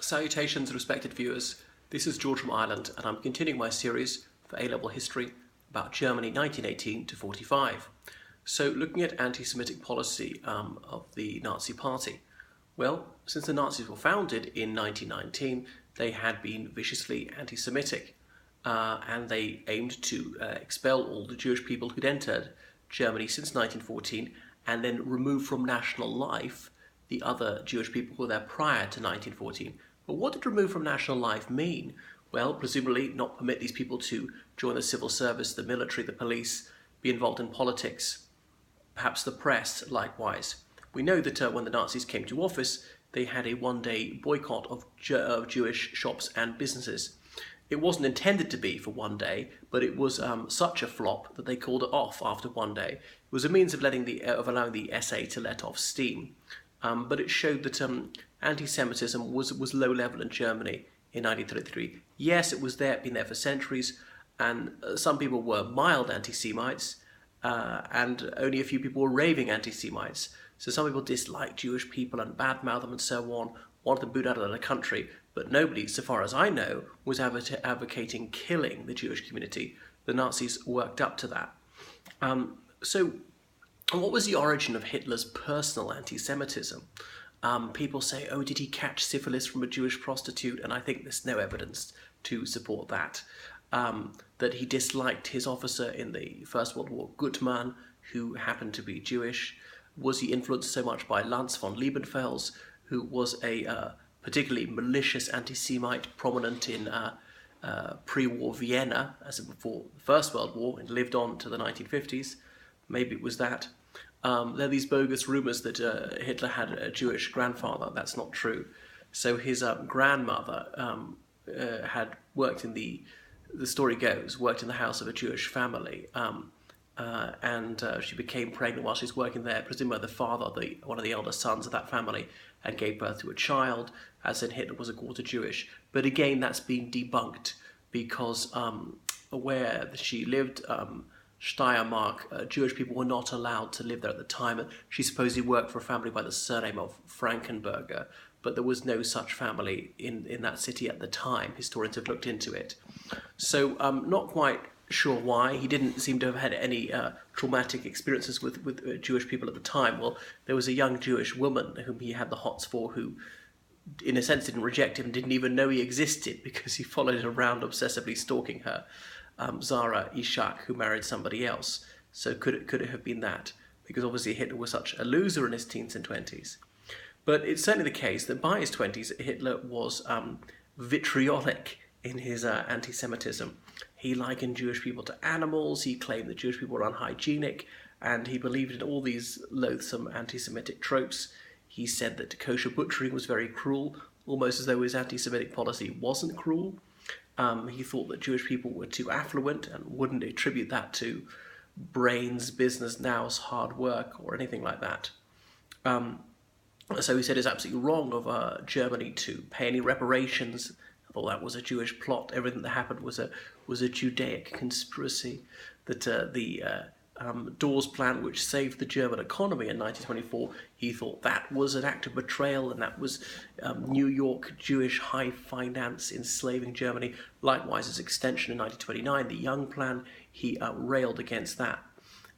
Salutations, respected viewers. This is George from Ireland, and I'm continuing my series for A-level history about Germany 1918 to 45. So, looking at anti-Semitic policy of the Nazi Party. Well, since the Nazis were founded in 1919, they had been viciously anti-Semitic, and they aimed to expel all the Jewish people who'd entered Germany since 1914, and then remove from national life the other Jewish people who were there prior to 1914. But what did remove from national life mean? Well, presumably not permit these people to join the civil service, the military, the police, be involved in politics, perhaps the press likewise. We know that when the Nazis came to office, they had a one-day boycott of Jewish shops and businesses. It wasn't intended to be for one day, but it was such a flop that they called it off after one day. It was a means of allowing the SA to let off steam. But it showed that anti-Semitism was low level in Germany in 1933. Yes, it was there, been there for centuries, and some people were mild anti-Semites, and only a few people were raving anti-Semites. So some people disliked Jewish people and badmouthed them and so on, wanted them booted out of the country, but nobody, so far as I know, was advocating killing the Jewish community. The Nazis worked up to that. And what was the origin of Hitler's personal anti-Semitism? People say, oh, did he catch syphilis from a Jewish prostitute? And I think there's no evidence to support that. That he disliked his officer in the First World War, Gutmann, who happened to be Jewish. Was he influenced so much by Lanz von Liebenfels, who was a particularly malicious anti-Semite prominent in pre-war Vienna, as before the First World War, and lived on to the 1950s? Maybe it was that. There are these bogus rumours that Hitler had a Jewish grandfather. That's not true. So his grandmother had worked in the story goes, worked in the house of a Jewish family, and she became pregnant while she was working there, presumably the father, one of the elder sons of that family, and gave birth to a child, as in Hitler was a quarter Jewish. But again, that's been debunked because where she lived, Steiermark, Jewish people were not allowed to live there at the time. She supposedly worked for a family by the surname of Frankenberger, but there was no such family in that city at the time. Historians have looked into it. So I'm not quite sure why. He didn't seem to have had any traumatic experiences with Jewish people at the time. Well, there was a young Jewish woman whom he had the hots for who, in a sense, didn't reject him, didn't even know he existed because he followed her around obsessively stalking her. Zara Ishak, who married somebody else. So could it have been that? Because obviously Hitler was such a loser in his teens and 20s. But it's certainly the case that by his 20s, Hitler was vitriolic in his anti-Semitism. He likened Jewish people to animals, he claimed that Jewish people were unhygienic, and he believed in all these loathsome anti-Semitic tropes. He said that kosher butchering was very cruel, almost as though his anti-Semitic policy wasn't cruel. He thought that Jewish people were too affluent and wouldn't attribute that to brains, business, nous, hard work, or anything like that. So he said it's absolutely wrong of Germany to pay any reparations. I thought that was a Jewish plot. Everything that happened was a Judaic conspiracy. That the Dawes Plan, which saved the German economy in 1924, he thought that was an act of betrayal, and that was New York Jewish high finance enslaving Germany. Likewise, his extension in 1929, the Young Plan, he railed against that.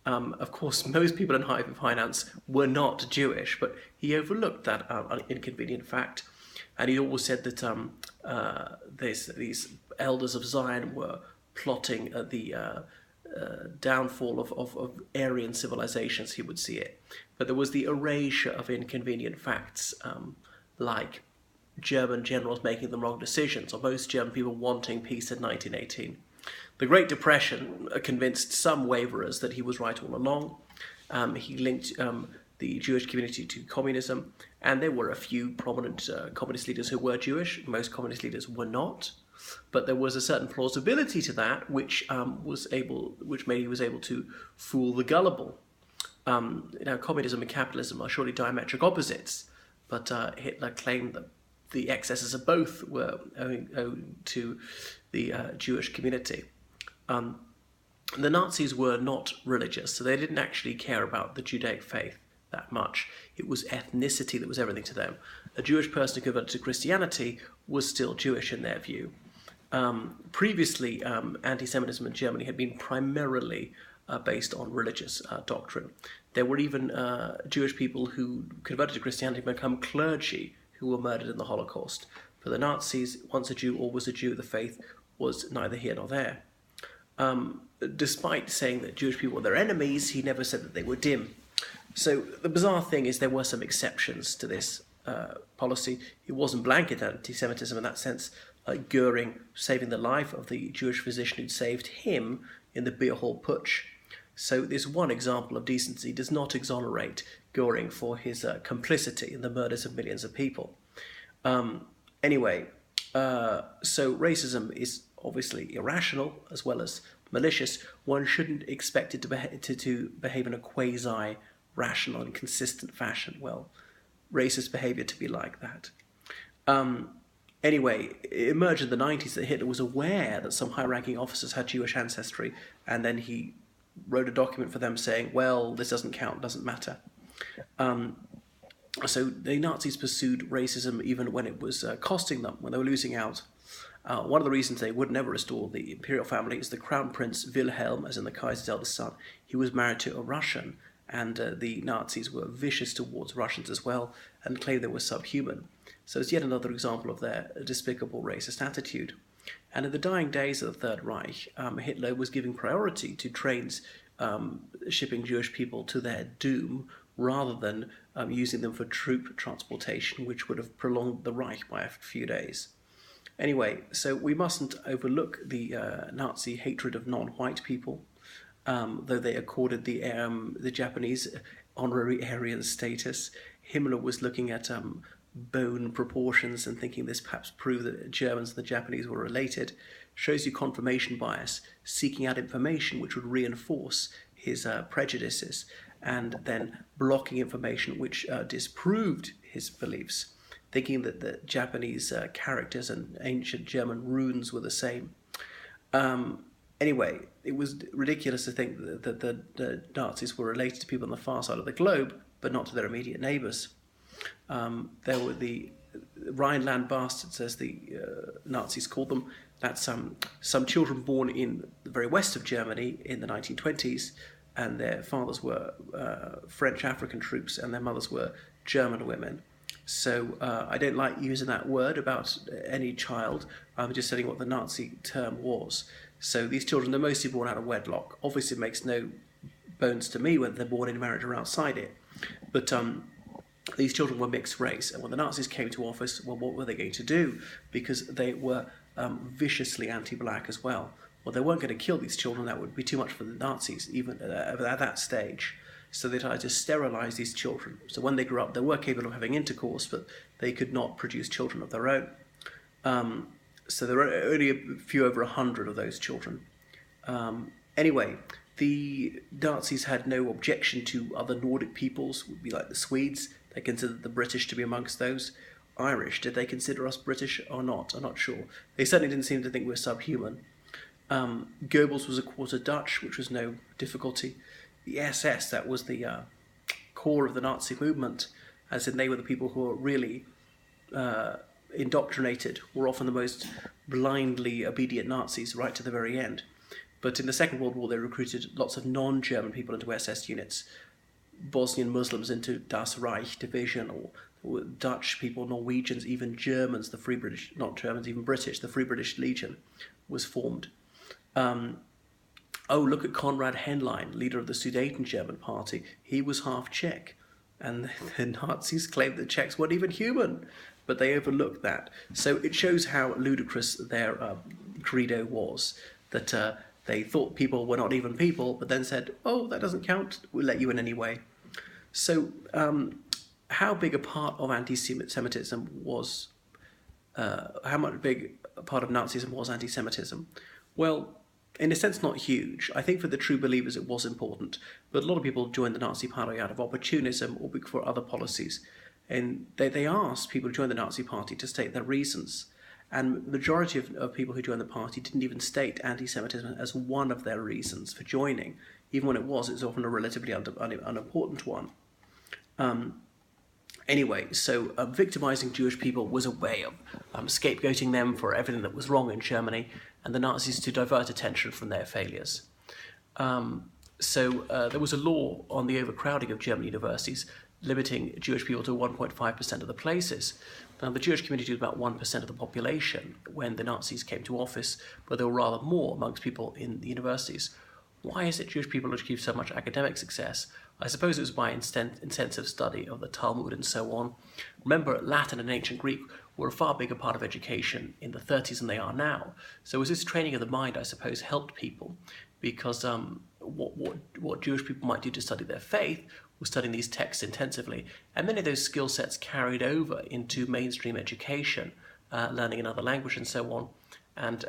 Of course, most people in high finance were not Jewish, but he overlooked that inconvenient fact, and he always said that these elders of Zion were plotting the downfall of Aryan civilizations, he would see it. But there was the erasure of inconvenient facts, like German generals making the wrong decisions, or most German people wanting peace in 1918. The Great Depression convinced some waverers that he was right all along. He linked the Jewish community to communism, and there were a few prominent communist leaders who were Jewish. Most communist leaders were not. But there was a certain plausibility to that, which made he was able to fool the gullible. Communism and capitalism are surely diametric opposites, but Hitler claimed that the excesses of both were owing to the Jewish community. The Nazis were not religious, so they didn't actually care about the Judaic faith. that much. It was ethnicity that was everything to them. A Jewish person who converted to Christianity was still Jewish in their view. Previously, anti-Semitism in Germany had been primarily based on religious doctrine. There were even Jewish people who converted to Christianity and become clergy who were murdered in the Holocaust. For the Nazis, once a Jew, always a Jew. The faith was neither here nor there. Despite saying that Jewish people were their enemies, he never said that they were dim. So the bizarre thing is there were some exceptions to this policy. It wasn't blanket anti-Semitism in that sense, like Goering saving the life of the Jewish physician who'd saved him in the beer hall putsch. So this one example of decency does not exonerate Goering for his complicity in the murders of millions of people. Anyway, so racism is obviously irrational as well as malicious. One shouldn't expect it to behave in a quasi-rational and consistent fashion. Well, racist behavior to be like that. Anyway, it emerged in the 90s that Hitler was aware that some high-ranking officers had Jewish ancestry, and then he wrote a document for them saying, well, this doesn't count, doesn't matter. So the Nazis pursued racism even when it was costing them, when they were losing out. One of the reasons they would never restore the imperial family is the Crown Prince Wilhelm, as in the Kaiser's eldest son. He was married to a Russian, and the Nazis were vicious towards Russians as well and claimed they were subhuman. So it's yet another example of their despicable racist attitude. And in the dying days of the Third Reich, Hitler was giving priority to trains shipping Jewish people to their doom rather than using them for troop transportation, which would have prolonged the Reich by a few days. Anyway, so we mustn't overlook the Nazi hatred of non-white people, though they accorded the Japanese honorary Aryan status. Himmler was looking at bone proportions and thinking this perhaps proved that the Germans and the Japanese were related. Shows you confirmation bias, seeking out information which would reinforce his prejudices, and then blocking information which disproved his beliefs, thinking that the Japanese characters and ancient German runes were the same. Anyway, it was ridiculous to think that the Nazis were related to people on the far side of the globe, but not to their immediate neighbours. There were the Rhineland bastards, as the Nazis called them. That's some children born in the very west of Germany in the 1920s, and their fathers were French African troops, and their mothers were German women. So I don't like using that word about any child. I'm just saying what the Nazi term was. So these children are mostly born out of wedlock. Obviously, it makes no bones to me whether they're born in marriage or outside it. But these children were mixed race, and when the Nazis came to office, well, what were they going to do? Because they were viciously anti-black as well. Well, they weren't going to kill these children. That would be too much for the Nazis, even at that stage. So they tried to sterilize these children. So when they grew up, they were capable of having intercourse, but they could not produce children of their own. So there were only a few over 100 of those children. Anyway, the Nazis had no objection to other Nordic peoples, would be like the Swedes. They considered the British to be amongst those. Irish, did they consider us British or not? I'm not sure. They certainly didn't seem to think we were subhuman. Goebbels was a quarter Dutch, which was no difficulty. The SS, that was the core of the Nazi movement, as in they were the people who were really indoctrinated, were often the most blindly obedient Nazis right to the very end. But in the Second World War, they recruited lots of non-German people into SS units, Bosnian Muslims into Das Reich division, or Dutch people, Norwegians, even Germans, the Free British, not Germans, even British, the Free British Legion was formed. Look at Konrad Henlein, leader of the Sudeten German party. He was half Czech, and the Nazis claimed that Czechs weren't even human, but they overlooked that. So it shows how ludicrous their credo was, that they thought people were not even people, but then said, oh, that doesn't count, we'll let you in anyway. So how big a part of anti-Semitism was, how much big a part of Nazism was anti-Semitism? Well, in a sense, not huge. I think for the true believers it was important, but a lot of people joined the Nazi Party out of opportunism or for other policies. And they asked people who joined the Nazi Party to state their reasons. And the majority of people who joined the party didn't even state anti-Semitism as one of their reasons for joining. Even when it was often a relatively unimportant one. Anyway, so victimizing Jewish people was a way of scapegoating them for everything that was wrong in Germany, and the Nazis to divert attention from their failures. There was a law on the overcrowding of German universities, limiting Jewish people to 1.5% of the places. Now, the Jewish community was about 1% of the population when the Nazis came to office, but there were rather more amongst people in the universities. Why is it Jewish people achieved so much academic success? I suppose it was by intensive study of the Talmud and so on. Remember, Latin and ancient Greek were a far bigger part of education in the 30s than they are now. So it was this training of the mind, I suppose, helped people, because what Jewish people might do to study their faith was studying these texts intensively. And many of those skill sets carried over into mainstream education, learning another language and so on. And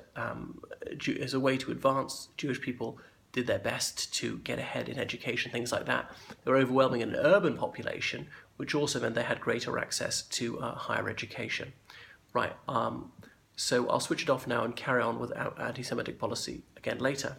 as a way to advance, Jewish people did their best to get ahead in education, things like that. They were overwhelming an urban population, which also meant they had greater access to higher education. Right, so I'll switch it off now and carry on with anti-Semitic policy again later.